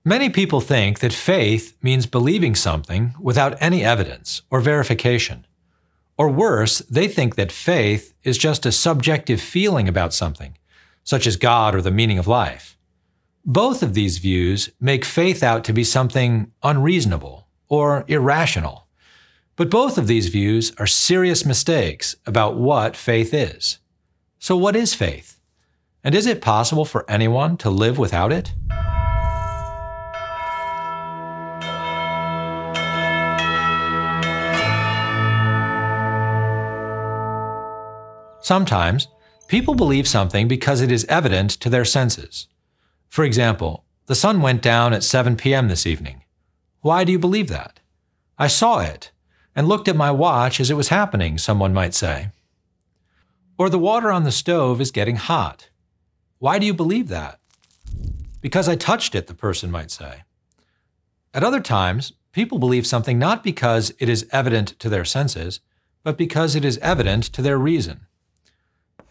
Many people think that faith means believing something without any evidence or verification. Or worse, they think that faith is just a subjective feeling about something, such as God or the meaning of life. Both of these views make faith out to be something unreasonable or irrational. But both of these views are serious mistakes about what faith is. So what is faith? And is it possible for anyone to live without it? Sometimes, people believe something because it is evident to their senses. For example, the sun went down at 7 p.m. this evening. Why do you believe that? I saw it and looked at my watch as it was happening, someone might say. Or the water on the stove is getting hot. Why do you believe that? Because I touched it, the person might say. At other times, people believe something not because it is evident to their senses, but because it is evident to their reason.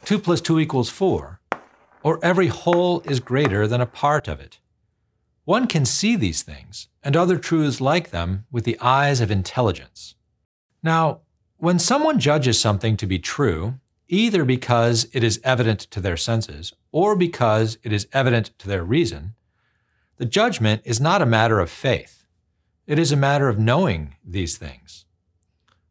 2 + 2 = 4, or every whole is greater than a part of it. One can see these things and other truths like them with the eyes of intelligence. Now, when someone judges something to be true, either because it is evident to their senses or because it is evident to their reason, the judgment is not a matter of faith. It is a matter of knowing these things.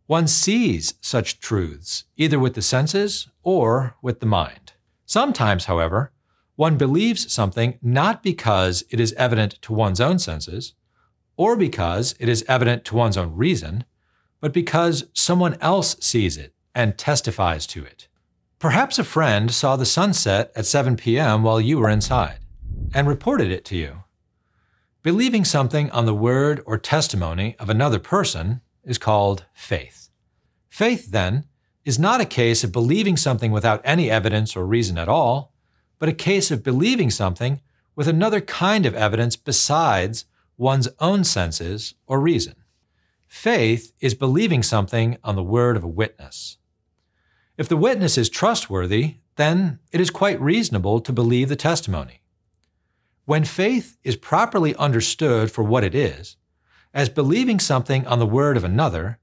One sees such truths either with the senses or with the mind. Sometimes, however, one believes something not because it is evident to one's own senses or because it is evident to one's own reason, but because someone else sees it and testifies to it. Perhaps a friend saw the sunset at 7 p.m. while you were inside and reported it to you. Believing something on the word or testimony of another person is called faith. Faith, then, is not a case of believing something without any evidence or reason at all, but a case of believing something with another kind of evidence besides one's own senses or reason. Faith is believing something on the word of a witness. If the witness is trustworthy, then it is quite reasonable to believe the testimony. When faith is properly understood for what it is, as believing something on the word of another,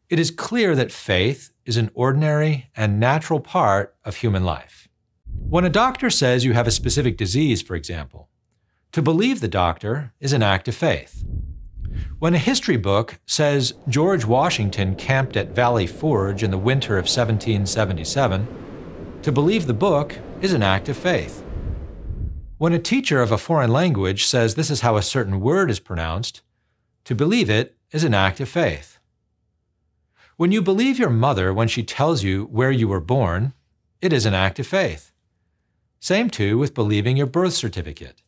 it is clear that faith is an ordinary and natural part of human life. When a doctor says you have a specific disease, for example, to believe the doctor is an act of faith. When a history book says George Washington camped at Valley Forge in the winter of 1777, to believe the book is an act of faith. When a teacher of a foreign language says this is how a certain word is pronounced, to believe it is an act of faith. When you believe your mother when she tells you where you were born, it is an act of faith. Same too with believing your birth certificate.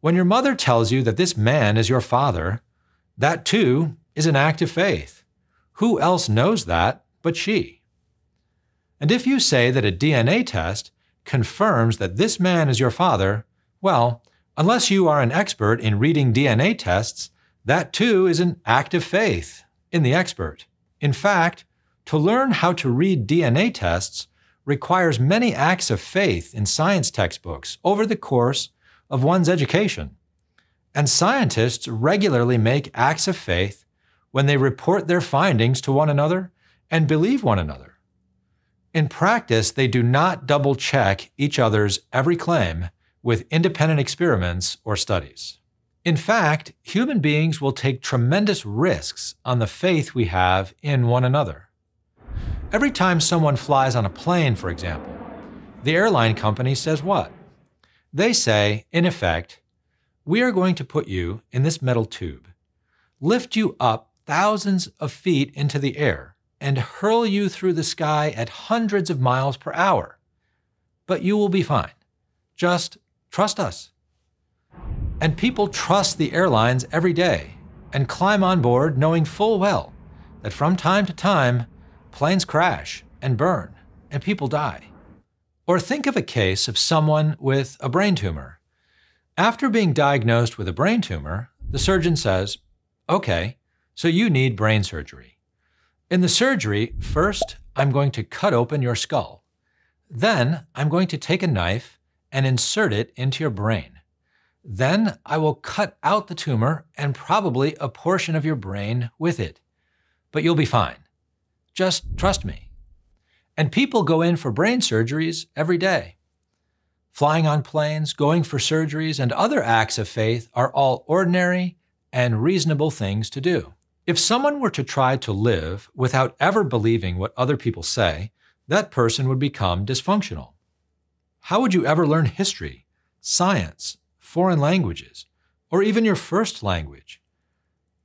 When your mother tells you that this man is your father, that too is an act of faith. Who else knows that but she? And if you say that a DNA test confirms that this man is your father, well, unless you are an expert in reading DNA tests, that too is an act of faith in the expert. In fact, to learn how to read DNA tests requires many acts of faith in science textbooks over the course of one's education. And scientists regularly make acts of faith when they report their findings to one another and believe one another. In practice, they do not double-check each other's every claim with independent experiments or studies. In fact, human beings will take tremendous risks on the faith we have in one another. Every time someone flies on a plane, for example, the airline company says what? They say, in effect, we are going to put you in this metal tube, lift you up thousands of feet into the air, and hurl you through the sky at hundreds of miles per hour. But you will be fine. Just trust us. And people trust the airlines every day and climb on board knowing full well that from time to time, planes crash and burn and people die. Or think of a case of someone with a brain tumor. After being diagnosed with a brain tumor, the surgeon says, okay, so you need brain surgery. In the surgery, first, I'm going to cut open your skull. Then, I'm going to take a knife and insert it into your brain. Then I will cut out the tumor and probably a portion of your brain with it. But you'll be fine. Just trust me. And people go in for brain surgeries every day. Flying on planes, going for surgeries, and other acts of faith are all ordinary and reasonable things to do. If someone were to try to live without ever believing what other people say, that person would become dysfunctional. How would you ever learn history, science, foreign languages, or even your first language?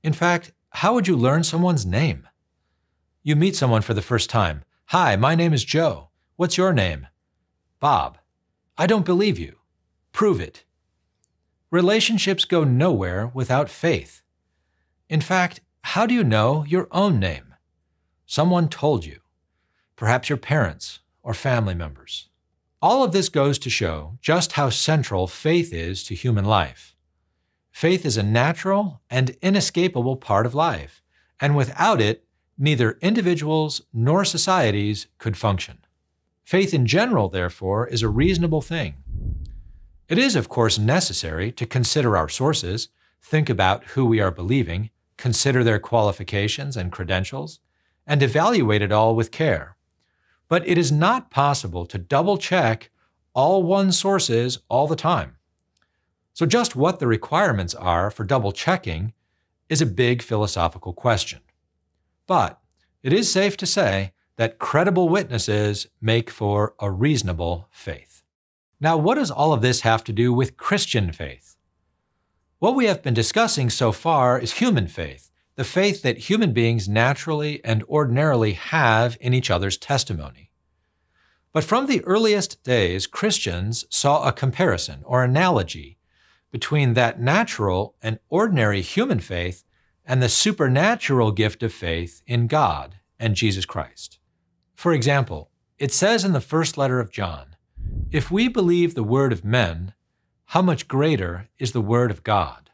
In fact, how would you learn someone's name? You meet someone for the first time. Hi, my name is Joe. What's your name? Bob. I don't believe you. Prove it. Relationships go nowhere without faith. In fact, how do you know your own name? Someone told you. Perhaps your parents or family members. All of this goes to show just how central faith is to human life. Faith is a natural and inescapable part of life, and without it, neither individuals nor societies could function. Faith in general, therefore, is a reasonable thing. It is, of course, necessary to consider our sources, think about who we are believing, consider their qualifications and credentials, and evaluate it all with care. But it is not possible to double-check all one's sources all the time. So just what the requirements are for double-checking is a big philosophical question. But it is safe to say that credible witnesses make for a reasonable faith. Now, what does all of this have to do with Christian faith? What we have been discussing so far is human faith, the faith that human beings naturally and ordinarily have in each other's testimony. But from the earliest days, Christians saw a comparison or analogy between that natural and ordinary human faith and the supernatural gift of faith in God and Jesus Christ. For example, it says in the first letter of John, "If we believe the word of men, how much greater is the word of God?"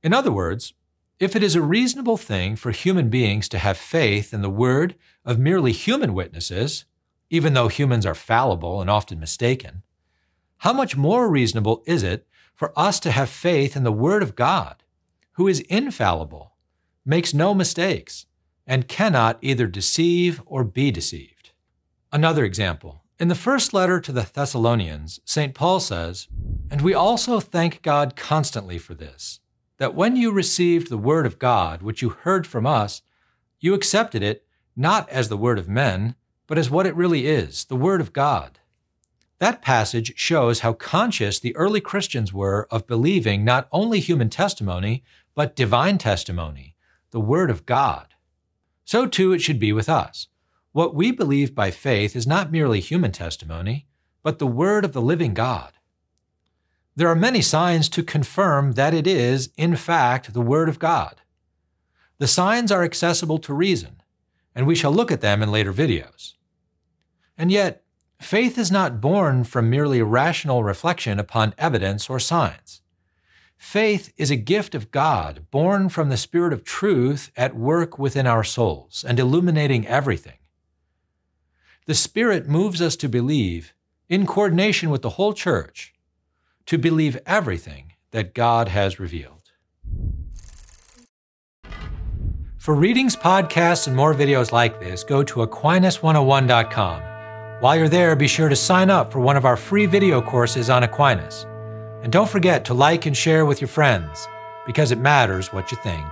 In other words, if it is a reasonable thing for human beings to have faith in the word of merely human witnesses, even though humans are fallible and often mistaken, how much more reasonable is it for us to have faith in the word of God, who is infallible, makes no mistakes, and cannot either deceive or be deceived? Another example. In the first letter to the Thessalonians, St. Paul says, "And we also thank God constantly for this, that when you received the word of God, which you heard from us, you accepted it not as the word of men, but as what it really is, the word of God." That passage shows how conscious the early Christians were of believing not only human testimony, but divine testimony, the word of God. So too it should be with us. What we believe by faith is not merely human testimony, but the word of the living God. There are many signs to confirm that it is, in fact, the word of God. The signs are accessible to reason, and we shall look at them in later videos. And yet, faith is not born from merely rational reflection upon evidence or signs. Faith is a gift of God, born from the Spirit of truth at work within our souls and illuminating everything. The Spirit moves us to believe, in coordination with the whole church, to believe everything that God has revealed. For readings, podcasts, and more videos like this, go to Aquinas101.com. While you're there, be sure to sign up for one of our free video courses on Aquinas. And don't forget to like and share with your friends, because it matters what you think.